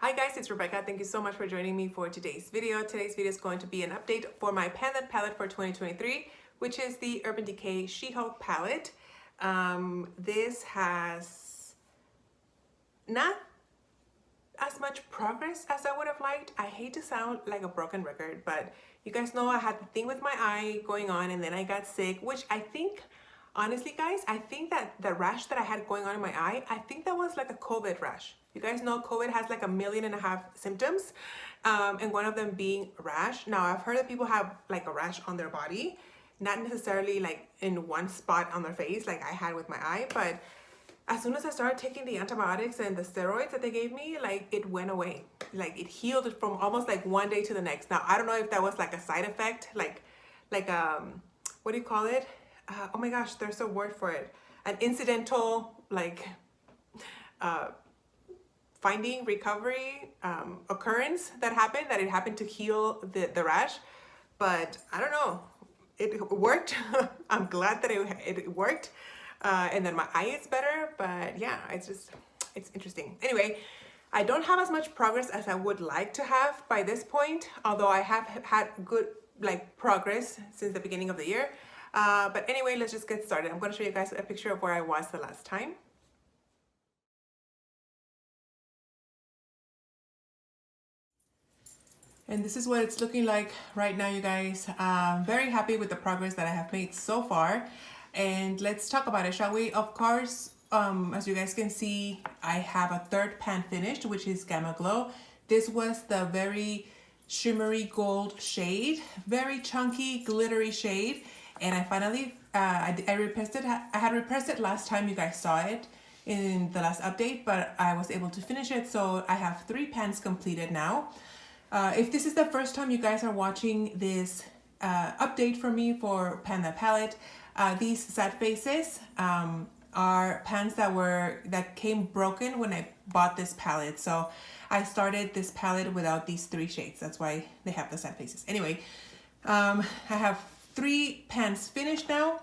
Hi guys, it's Rebecca. Thank you so much for joining me for today's video. Today's video is going to be an update for my Panda palette for 2023, which is the Urban Decay She-Hulk palette. This has not as much progress as I would have liked. I hate to sound like a broken record, but you guys know I had the thing with my eye going on and then I got sick, which I think, honestly guys, I think that the rash that I had going on in my eye, I think that was like a COVID rash. You guys know COVID has like 1.5 million symptoms, and one of them being rash. Now I've heard that people have like a rash on their body, not necessarily like in one spot on their face like I had with my eye, but as soon as I started taking the antibiotics and the steroids that they gave me, like it went away. Like it healed from almost like one day to the next. Now I don't know if that was like a side effect, like what do you call it? Oh my gosh, there's a word for it. An incidental like finding recovery occurrence that it happened to heal the rash. But I don't know, it worked. I'm glad that it worked. And then my eye is better, but yeah, it's interesting. Anyway, I don't have as much progress as I would like to have by this point, although I have had good like progress since the beginning of the year. But anyway, let's just get started. I'm going to show you guys a picture of where I was the last time. And this is what it's looking like right now, you guys. Very happy with the progress that I have made so far. And let's talk about it, shall we? Of course, as you guys can see, I have a third pan finished, which is Gamma Glow. This was the very shimmery gold shade, very chunky, glittery shade. And I finally, I repressed it. I had repressed it last time you guys saw it in the last update, but I was able to finish it. So I have 3 pans completed now. If this is the first time you guys are watching this update from me for Panda palette, these sad faces are pans that came broken when I bought this palette. So I started this palette without these 3 shades. That's why they have the sad faces. Anyway, I have 3 pans finished now,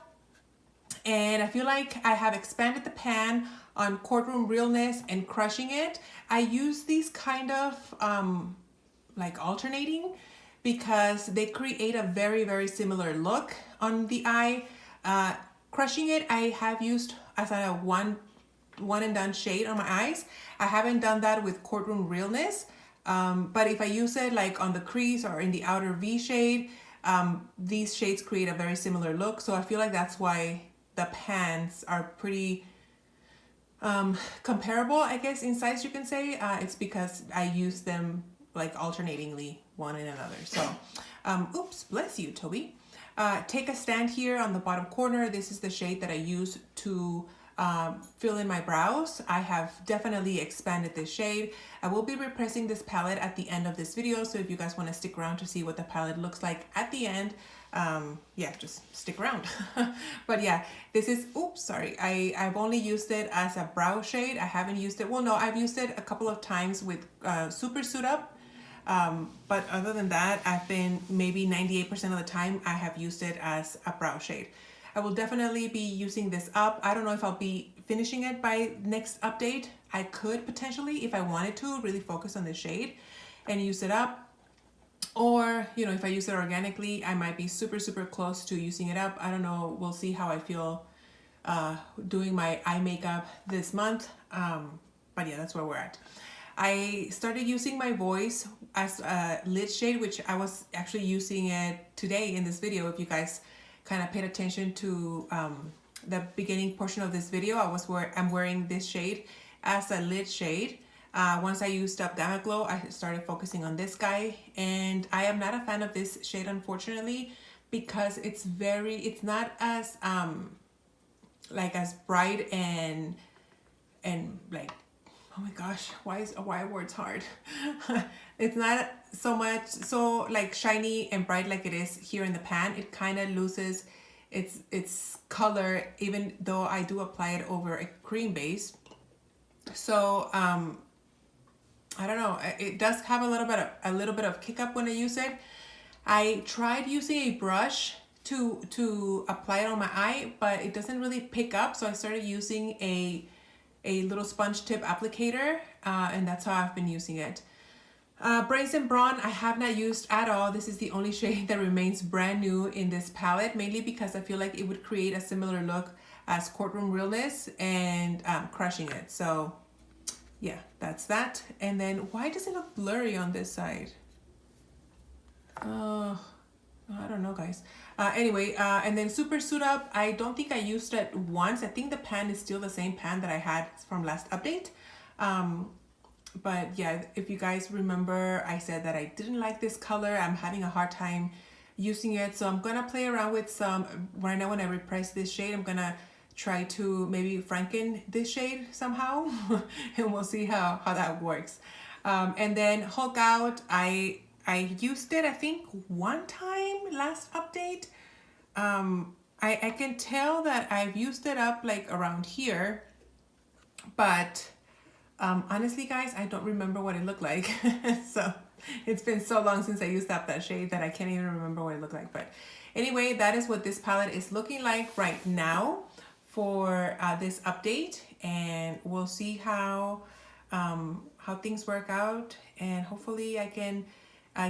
and I feel like I have expanded the pan on Courtroom Realness and Crushing It. I use these kind of like alternating because they create a very similar look on the eye. Crushing It I have used as a one and done shade on my eyes. I haven't done that with Courtroom Realness, but if I use it like on the crease or in the outer V shade, these shades create a very similar look. So I feel like that's why the pans are pretty comparable, I guess, in size, you can say. It's because I use them like alternatingly one and another. So oops, bless you, Toby. Take a Stand here on the bottom corner. This is the shade that I use to fill in my brows. I have definitely expanded this shade. I will be repressing this palette at the end of this video, so if you guys want to stick around to see what the palette looks like at the end, yeah, just stick around. But yeah, this is, oops, sorry, I've only used it as a brow shade. I haven't used it, well no, I've used it a couple of times with Super Suit Up. But other than that, I've been maybe 98% of the time I have used it as a brow shade. I will definitely be using this up. I don't know if I'll be finishing it by next update. I could potentially, if I wanted to, really focus on this shade and use it up. Or, you know, if I use it organically, I might be super close to using it up. I don't know. We'll see how I feel doing my eye makeup this month. But yeah, that's where we're at. I started using my voice as a lid shade, which I was actually using it today in this video. If you guys kind of paid attention to the beginning portion of this video, I'm wearing this shade as a lid shade. Once I used up Gamma Glow, I started focusing on this guy, and I am not a fan of this shade, unfortunately, because it's not as like as bright and like, oh my gosh, why are words hard? It's not so like shiny and bright like it is here in the pan. It kind of loses its color, even though I do apply it over a cream base. So I don't know, it does have a little bit of kick up when I use it. I tried using a brush to apply it on my eye, but it doesn't really pick up, so I started using a a little sponge tip applicator, and that's how I've been using it. Brazen Brawn, I have not used at all. This is the only shade that remains brand new in this palette, mainly because I feel like it would create a similar look as Courtroom Realness and Crushing It. So yeah, that's that. And then why does it look blurry on this side? I don't know, guys. Anyway, and then Super Suit Up, I don't think I used it once. I think the pan is still the same pan that I had from last update. But yeah, if you guys remember, I said that I didn't like this color. I'm having a hard time using it. So I'm gonna play around with some, right now when I repress this shade, I'm gonna try to maybe Franken this shade somehow. And we'll see how that works. And then Hulk Out, I used it, I think, one time last update. I can tell that I've used it up like around here, but honestly, guys, I don't remember what it looked like. So it's been so long since I used up that shade that I can't even remember what it looked like. But anyway, that is what this palette is looking like right now for this update, and we'll see how things work out, and hopefully I can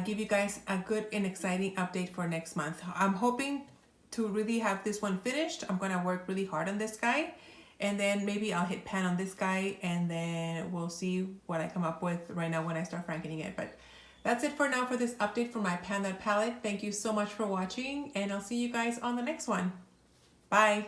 give you guys a good and exciting update for next month. I'm hoping to really have this one finished. I'm gonna work really hard on this guy, and then maybe I'll hit pan on this guy, and then we'll see what I come up with right now when I start frankening it. But that's it for now for this update for my Pan That palette. Thank you so much for watching, and I'll see you guys on the next one. Bye.